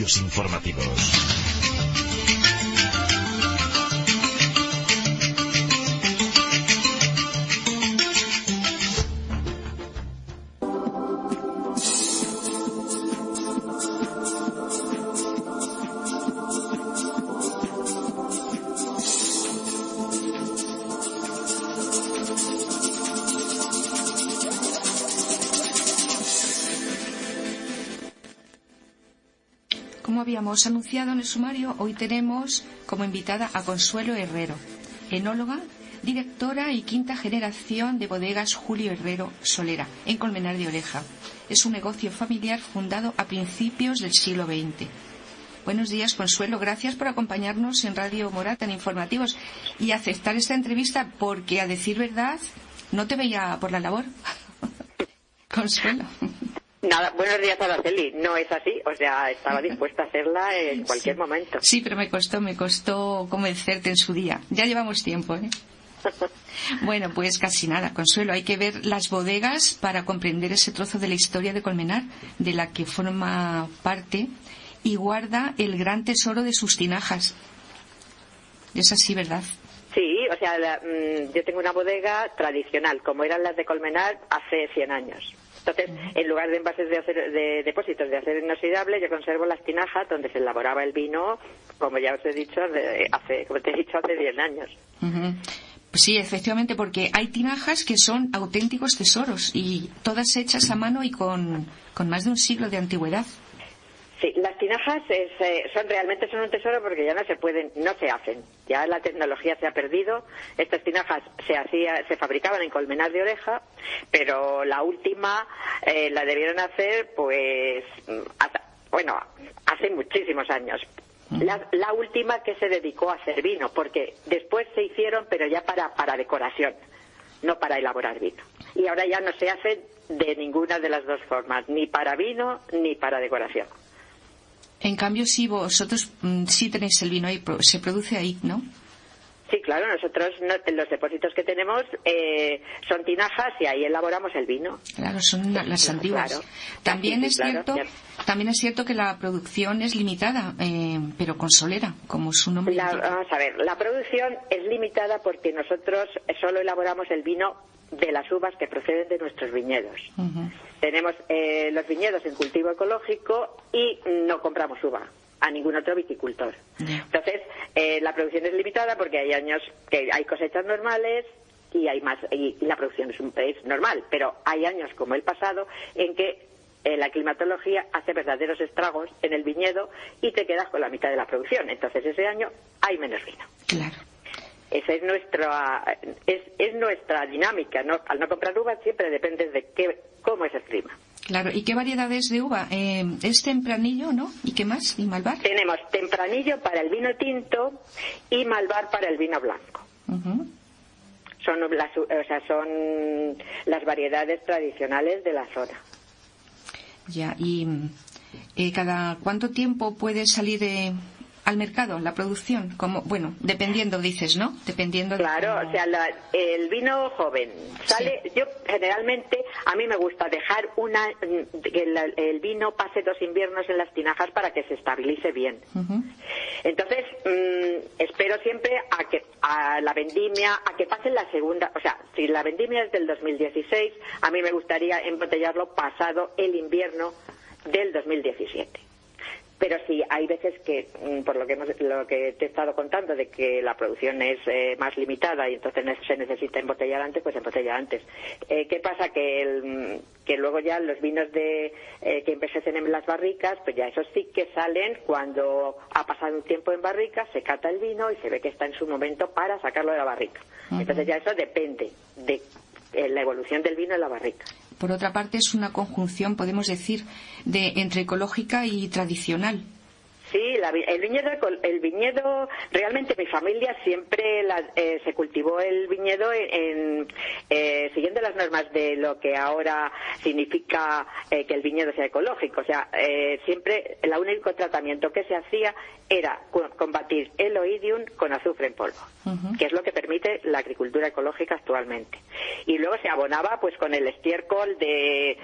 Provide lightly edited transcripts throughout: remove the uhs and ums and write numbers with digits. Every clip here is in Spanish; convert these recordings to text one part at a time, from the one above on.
servicios informativos. Como habíamos anunciado en el sumario, hoy tenemos como invitada a Consuelo Herrero, enóloga, directora y quinta generación de bodegas Julio Herrero Solera, en Colmenar de Oreja. Es un negocio familiar fundado a principios del siglo XX. Buenos días, Consuelo. Gracias por acompañarnos en Radio Morata en Informativos y aceptar esta entrevista porque, a decir verdad, no te veía por la labor. Consuelo. Nada, buenos días, Araceli. No es así, o sea, estaba dispuesta a hacerla en cualquier momento. Sí, pero me costó convencerte en su día. Ya llevamos tiempo, ¿eh? Bueno, pues casi nada, Consuelo. Hay que ver las bodegas para comprender ese trozo de la historia de Colmenar, de la que forma parte y guarda el gran tesoro de sus tinajas. Es así, ¿verdad? Sí, o sea, yo tengo una bodega tradicional, como eran las de Colmenar hace 100 años. Entonces, en lugar de envases de depósitos de acero inoxidable, yo conservo las tinajas donde se elaboraba el vino, como ya os he dicho, hace 10 años. Uh-huh. Pues sí, efectivamente, porque hay tinajas que son auténticos tesoros y todas hechas a mano y con más de un siglo de antigüedad. Sí, las tinajas realmente son un tesoro porque ya no se hacen. Ya la tecnología se ha perdido. Estas tinajas se fabricaban en Colmenar de Oreja, pero la última la debieron hacer, pues, hace muchísimos años. La última que se dedicó a hacer vino, porque después se hicieron, pero ya para decoración, no para elaborar vino. Y ahora ya no se hace de ninguna de las dos formas, ni para vino ni para decoración. En cambio, sí, vosotros sí tenéis el vino ahí, se produce ahí, ¿no? Sí, claro, nosotros los depósitos que tenemos son tinajas y ahí elaboramos el vino. Claro, son las antiguas. Claro. También es cierto que la producción es limitada, pero con solera, como su nombre indica. Vamos a ver, la producción es limitada porque nosotros solo elaboramos el vino de las uvas que proceden de nuestros viñedos. Uh-huh. Tenemos los viñedos en cultivo ecológico y no compramos uva a ningún otro viticultor. Yeah. Entonces, la producción es limitada porque hay años que hay cosechas normales y hay más, y la producción es normal, pero hay años como el pasado en que la climatología hace verdaderos estragos en el viñedo y te quedas con la mitad de la producción. Entonces, ese año hay menos vino. Claro. Esa es nuestra dinámica, ¿no? Al no comprar uva siempre depende de cómo es el clima. Claro, ¿y qué variedades de uva? Es tempranillo, ¿no? ¿Y qué más? ¿Y malvar? Tenemos tempranillo para el vino tinto y malvar para el vino blanco. Uh-huh. Son las variedades tradicionales de la zona. Ya, y ¿cada cuánto tiempo puede salir al mercado la producción? Como, bueno, dependiendo, dices, ¿no? Dependiendo. Claro, o sea, el vino joven sale. Sí. Yo generalmente, a mí me gusta dejar que el vino pase 2 inviernos en las tinajas para que se estabilice bien. Uh-huh. Entonces, espero siempre a la vendimia, a que pase la segunda. O sea, si la vendimia es del 2016, a mí me gustaría embotellarlo pasado el invierno del 2017. Pero sí, hay veces que, por lo que te he estado contando, de que la producción es más limitada y entonces se necesita embotellar antes, pues embotella antes. ¿Qué pasa? Que luego ya los vinos que envejecen en las barricas, pues ya esos sí que salen cuando ha pasado un tiempo en barrica, se cata el vino y se ve que está en su momento para sacarlo de la barrica. Uh-huh. Entonces ya eso depende de la evolución del vino en la barrica. Por otra parte, es una conjunción, podemos decir, entre ecológica y tradicional. Sí, el viñedo, realmente mi familia siempre se cultivó el viñedo siguiendo las normas de lo que ahora significa que el viñedo sea ecológico. O sea, siempre el único tratamiento que se hacía era combatir el oidium con azufre en polvo, que es lo que permite la agricultura ecológica actualmente. Y luego se abonaba pues con el estiércol de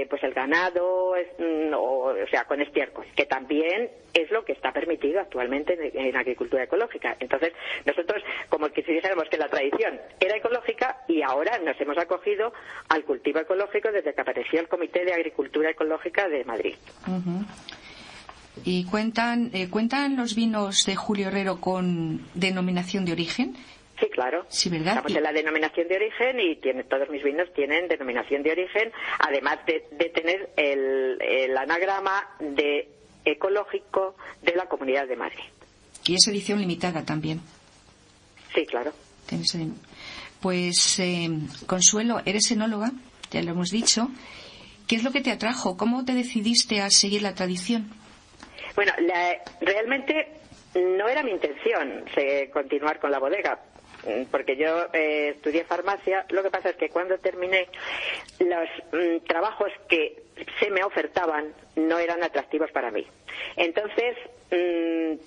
pues el ganado, o sea, con estiércol, que también es lo que está permitido actualmente en agricultura ecológica. Entonces, nosotros, como que si dijéramos que la tradición era ecológica, y ahora nos hemos acogido al cultivo ecológico desde que apareció el Comité de Agricultura Ecológica de Madrid. ¿Y cuentan los vinos de Julio Herrero con denominación de origen? Sí, claro. Sí, ¿verdad? Estamos en la denominación de origen y todos mis vinos tienen denominación de origen, además de tener el anagrama de ecológico de la Comunidad de Madrid. Y es edición limitada también. Sí, claro. Pues, Consuelo, eres enóloga, ya lo hemos dicho. ¿Qué es lo que te atrajo? ¿Cómo te decidiste a seguir la tradición? Bueno, realmente no era mi intención continuar con la bodega, porque yo estudié farmacia. Lo que pasa es que cuando terminé, los trabajos que se me ofertaban no eran atractivos para mí. Entonces,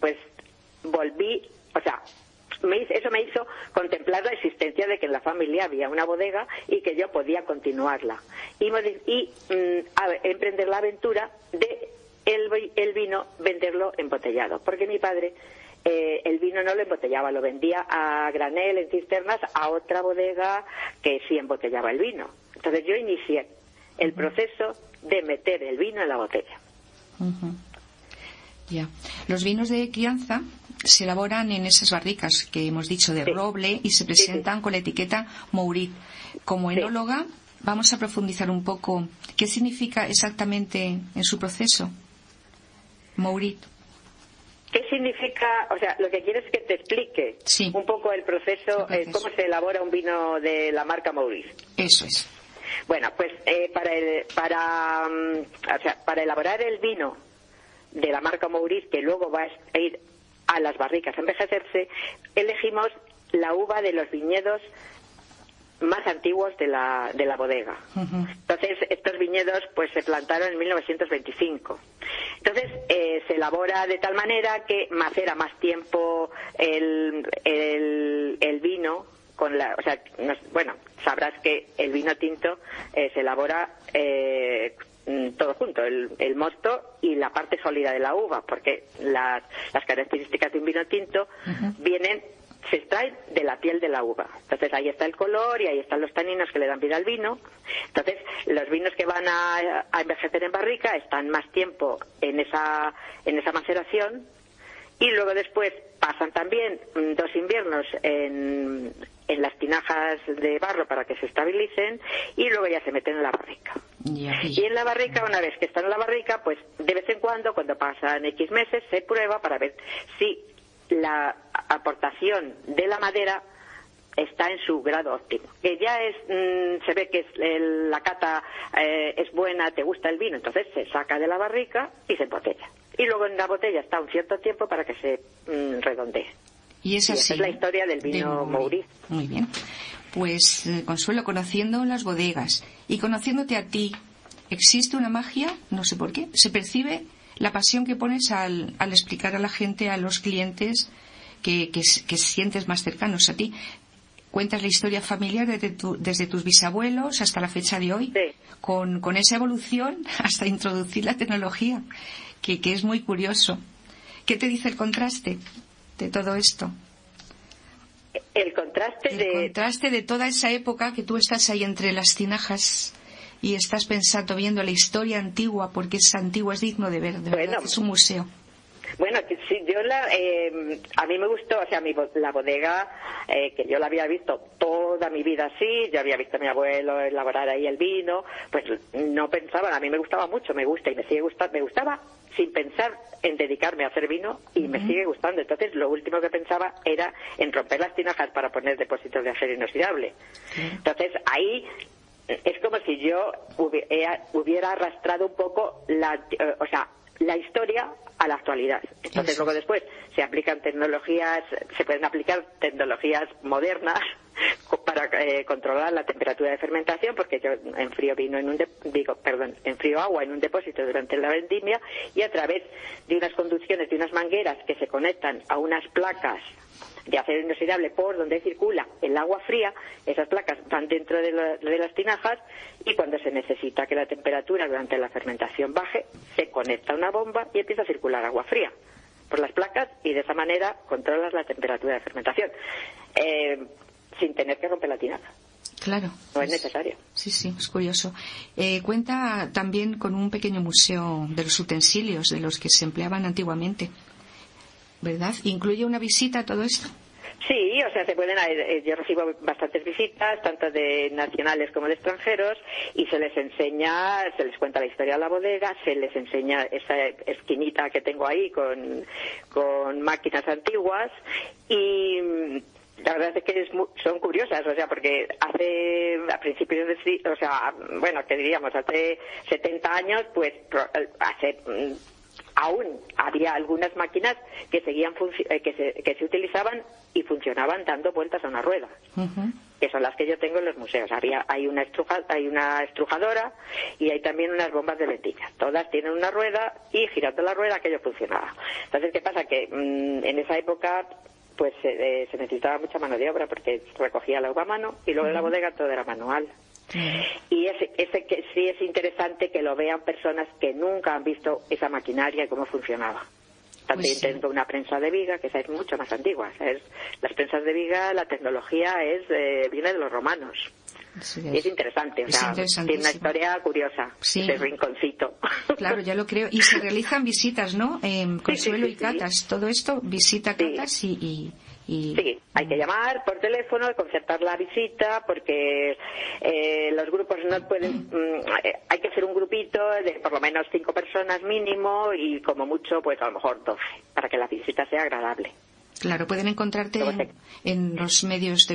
pues volví, o sea, eso me hizo contemplar la existencia de que en la familia había una bodega y que yo podía continuarla y emprender la aventura de el vino, venderlo embotellado, porque mi padre el vino no lo embotellaba, lo vendía a granel en cisternas a otra bodega que sí embotellaba el vino. Entonces yo inicié el proceso de meter el vino en la botella. Ya. Los vinos de crianza se elaboran en esas barricas que hemos dicho de roble y se presentan con la etiqueta Mourit. Como enóloga, vamos a profundizar un poco qué significa exactamente en su proceso Mourit. ¿Qué significa? O sea, lo que quieres es que te explique un poco el proceso, cómo se elabora un vino de la marca Mourit. Eso es. Bueno, pues para elaborar el vino de la marca Mourit, que luego va a ir a las barricas a envejecerse, elegimos la uva de los viñedos más antiguos de la bodega. Entonces, estos viñedos pues se plantaron en 1925. Entonces, se elabora de tal manera que macera más tiempo el vino o sea, sabrás que el vino tinto se elabora todo junto, el mosto y la parte sólida de la uva, porque las características de un vino tinto se extraen de la piel de la uva. Entonces ahí está el color y ahí están los taninos que le dan vida al vino. Entonces los vinos que van a envejecer en barrica están más tiempo en esa maceración, y luego después pasan también 2 inviernos en las tinajas de barro para que se estabilicen, y luego ya se meten en la barrica. Y en la barrica, una vez que están en la barrica, pues de vez en cuando pasan X meses, se prueba para ver si la aportación de la madera está en su grado óptimo. Que ya se ve que la cata es buena, te gusta el vino, entonces se saca de la barrica y se embotella. Y luego en la botella está un cierto tiempo para que se redondee. Y esa es la historia del vino Mourit. Muy bien. Pues, Consuelo, conociendo las bodegas y conociéndote a ti, ¿existe una magia? No sé por qué. Se percibe la pasión que pones al explicar a la gente, a los clientes que sientes más cercanos a ti. Cuentas la historia familiar desde tus bisabuelos hasta la fecha de hoy, con esa evolución hasta introducir la tecnología, que es muy curioso. ¿Qué te dice el contraste de todo esto? El contraste de toda esa época que tú estás ahí entre las tinajas y estás viendo la historia antigua, porque es antigua, es digno de ver, de verdad, es un museo. Bueno, sí, a mí me gustó, o sea, la bodega, que yo la había visto toda mi vida así, yo había visto a mi abuelo elaborar ahí el vino, pues no pensaba, a mí me gustaba mucho, me gusta y me sigue gustando, me gustaba sin pensar en dedicarme a hacer vino y me sigue gustando. Entonces, lo último que pensaba era en romper las tinajas para poner depósitos de acero inoxidable. Entonces, ahí es como si yo hubiera arrastrado un poco la historia a la actualidad. Entonces luego después se pueden aplicar tecnologías modernas para controlar la temperatura de fermentación, porque yo enfrío enfrío agua en un depósito durante la vendimia, y a través de unas conducciones, de unas mangueras que se conectan a unas placas de acero inoxidable por donde circula el agua fría, esas placas van dentro de las tinajas, y cuando se necesita que la temperatura durante la fermentación baje, se conecta una bomba y empieza a circular agua fría por las placas, y de esa manera controlas la temperatura de fermentación sin tener que romper la tinaja. Claro. No es necesario. Sí, es curioso. Cuenta también con un pequeño museo de los utensilios de los que se empleaban antiguamente, ¿verdad? ¿Incluye una visita a todo esto? Sí, o sea, yo recibo bastantes visitas, tanto de nacionales como de extranjeros, y se les cuenta la historia de la bodega, se les enseña esa esquinita que tengo ahí con máquinas antiguas, y la verdad es que son curiosas, o sea, porque a principios hace 70 años, pues aún había algunas máquinas que que se utilizaban y funcionaban dando vueltas a una rueda, que son las que yo tengo en los museos. Hay una estrujadora y hay también unas bombas de lentillas. Todas tienen una rueda, y girando la rueda aquello funcionaba. Entonces, ¿qué pasa? Que en esa época pues se necesitaba mucha mano de obra, porque recogía la uva a mano, y luego en la bodega todo era manual. Y que sí es interesante que lo vean personas que nunca han visto esa maquinaria y cómo funcionaba. También tengo una prensa de viga, que esa es mucho más antigua. Las prensas de viga, la tecnología viene de los romanos. Y es interesante, tiene una historia curiosa, ese rinconcito. Claro, ya lo creo. Y se realizan visitas, ¿no? Consuelo y catas. Todo esto, catas y... Sí, hay que llamar por teléfono y concertar la visita, porque los grupos no pueden... hay que hacer un grupito de por lo menos 5 personas mínimo, y como mucho, pues a lo mejor 12, para que la visita sea agradable. Claro, pueden encontrarte en los medios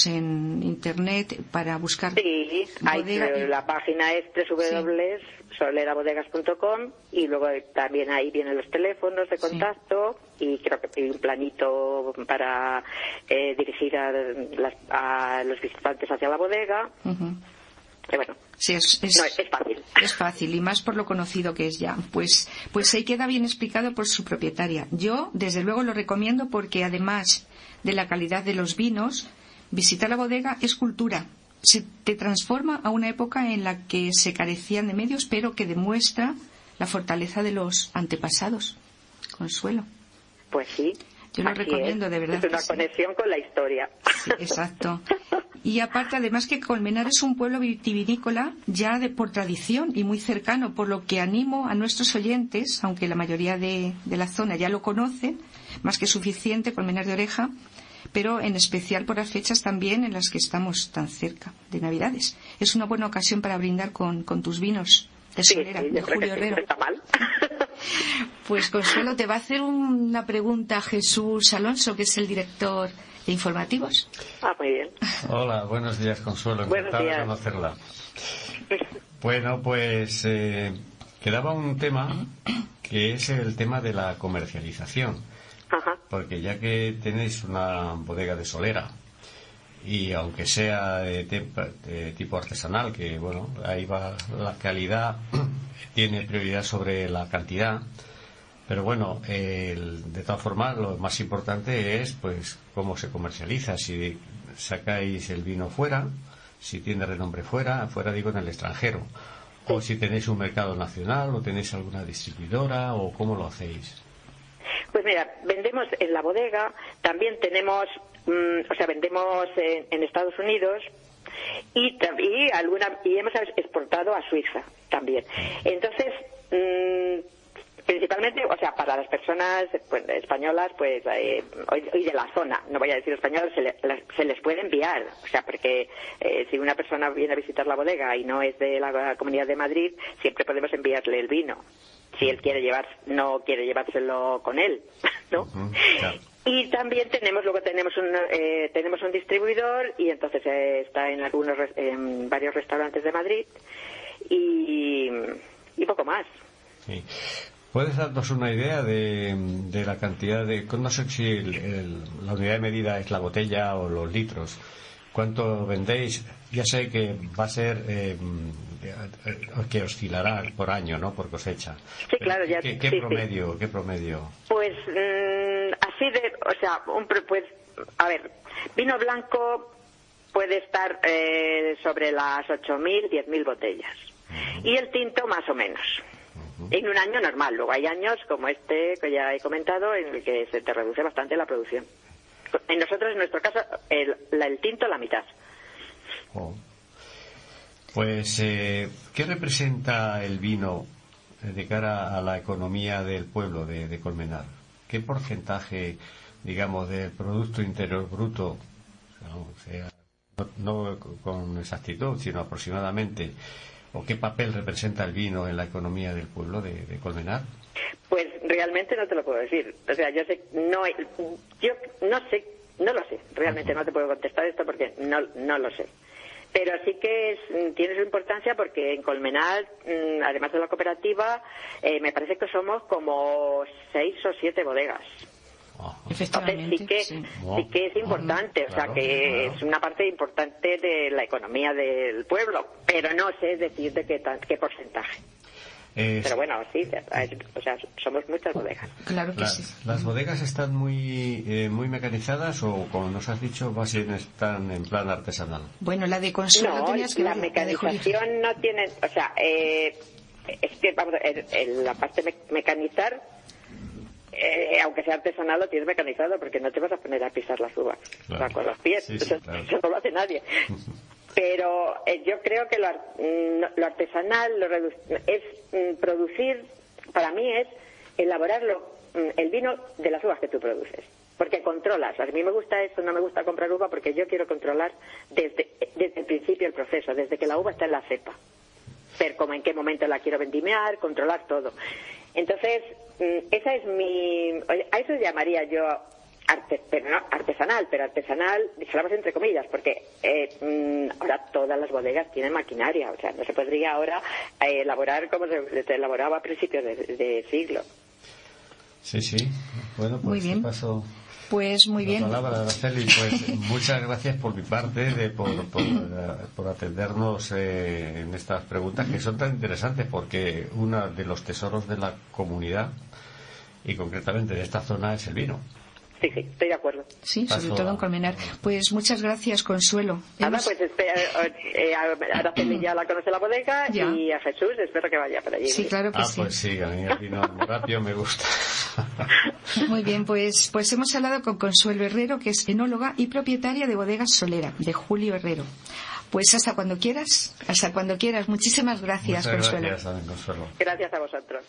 en internet para buscar. Sí, la página es www.solerabodegas.com, y luego también ahí vienen los teléfonos de contacto, y creo que hay un planito para dirigir a los visitantes hacia la bodega. Bueno, es fácil. Es fácil, y más por lo conocido que es ya. Pues ahí queda bien explicado por su propietaria. Yo, desde luego, lo recomiendo, porque además de la calidad de los vinos, visitar la bodega es cultura. Se te transforma a una época en la que se carecían de medios, pero que demuestra la fortaleza de los antepasados. Consuelo. Pues sí. Yo lo recomiendo, de verdad. Es una conexión con la historia. Sí, exacto. Y aparte, además, que Colmenar es un pueblo vitivinícola ya por tradición y muy cercano, por lo que animo a nuestros oyentes, aunque la mayoría de la zona ya lo conocen, más que suficiente, Colmenar de Oreja, pero en especial por las fechas también en las que estamos tan cerca de Navidades. Es una buena ocasión para brindar con tus vinos de Solera, de Julio Herrero. No está mal. Pues Consuelo, te va a hacer una pregunta Jesús Alonso, que es el director de informativos. Muy bien. Hola, buenos días, Consuelo. Encantado de conocerla. Bueno, pues quedaba un tema que es el tema de la comercialización. Porque ya que tenéis una bodega de Solera, y aunque sea de tipo artesanal, que bueno, ahí va la calidad, tiene prioridad sobre la cantidad, pero bueno, de todas formas lo más importante es pues cómo se comercializa. Si sacáis el vino fuera, si tiene renombre fuera digo en el extranjero, o si tenéis un mercado nacional, o tenéis alguna distribuidora, o cómo lo hacéis. Pues mira, vendemos en la bodega, también tenemos, vendemos en Estados Unidos, y hemos exportado a Suiza también. Entonces, principalmente, para las personas españolas, pues hoy de la zona, no voy a decir españolas, se les puede enviar, porque si una persona viene a visitar la bodega y no es de la Comunidad de Madrid, siempre podemos enviarle el vino, si él no quiere llevárselo con él, ¿no? Claro. Y también tenemos un distribuidor, y entonces está en varios restaurantes de Madrid, y poco más. Sí. ¿Puedes darnos una idea de la cantidad de... No sé si la unidad de medida es la botella o los litros. ¿Cuánto vendéis? Ya sé que va a ser... que oscilará por año, ¿no? Por cosecha. Sí, claro. Ya, ¿Qué promedio? ¿Qué promedio? Pues así de... O sea, pues, a ver, vino blanco puede estar sobre las 8.000, 10.000 botellas. Y el tinto más o menos. En un año normal. Luego hay años como este que ya he comentado en el que se te reduce bastante la producción. En nuestro caso, el tinto la mitad. Oh. Pues, ¿qué representa el vino de cara a la economía del pueblo de Colmenar? ¿Qué porcentaje, digamos, del Producto Interior Bruto, no con exactitud, sino aproximadamente, o qué papel representa el vino en la economía del pueblo de Colmenar? Pues realmente no te lo puedo decir. O sea, yo no lo sé. Realmente no te puedo contestar esto porque no lo sé. Pero sí que tiene su importancia porque en Colmenar, además de la cooperativa, me parece que somos como 6 o 7 bodegas. Efectivamente, entonces sí que es importante, o sea que es una parte importante de la economía del pueblo, pero no sé decir de qué porcentaje. Pero bueno, sí, o sea, somos muchas bodegas. Claro que sí. ¿Las bodegas están muy mecanizadas o, como nos has dicho, más bien están en plan artesanal? Bueno, la de Consuelo tenías que la mecanización no tiene, o sea, es que vamos, la parte mecanizar, aunque sea artesanal, lo tienes mecanizado porque no te vas a poner a pisar las uvas, claro, o sea, con los pies, claro. Eso no lo hace nadie. Pero yo creo que lo artesanal es producir, para mí es elaborar el vino de las uvas que tú produces, porque controlas. A mí me gusta eso, no me gusta comprar uva porque yo quiero controlar desde el principio el proceso, desde que la uva está en la cepa, ver cómo en qué momento la quiero vendimiar, controlar todo. Entonces, esa es a eso llamaría yo artesanal, pero artesanal, dijéramos entre comillas, porque ahora todas las bodegas tienen maquinaria, o sea, no se podría ahora elaborar como se elaboraba a principios de siglo. Sí, bueno, pues muy bien. Paso pues muy bien. La palabra, Araceli, pues muchas gracias por mi parte por atendernos en estas preguntas que son tan interesantes, porque uno de los tesoros de la comunidad y concretamente de esta zona es el vino. Sí, estoy de acuerdo. Sí, sobre todo en Colmenar. Pues muchas gracias, Consuelo. Nada, pues a Araceli ya la conoce la bodega ya. Y a Jesús espero que vaya por allí. Sí, claro que sí. Pues sí, a mí el vino rápido me gusta. Muy bien, pues hemos hablado con Consuelo Herrero, que es enóloga y propietaria de Bodegas Solera, de Julio Herrero. Pues hasta cuando quieras. Muchísimas gracias, Consuelo. Gracias, Consuelo. Gracias a vosotros.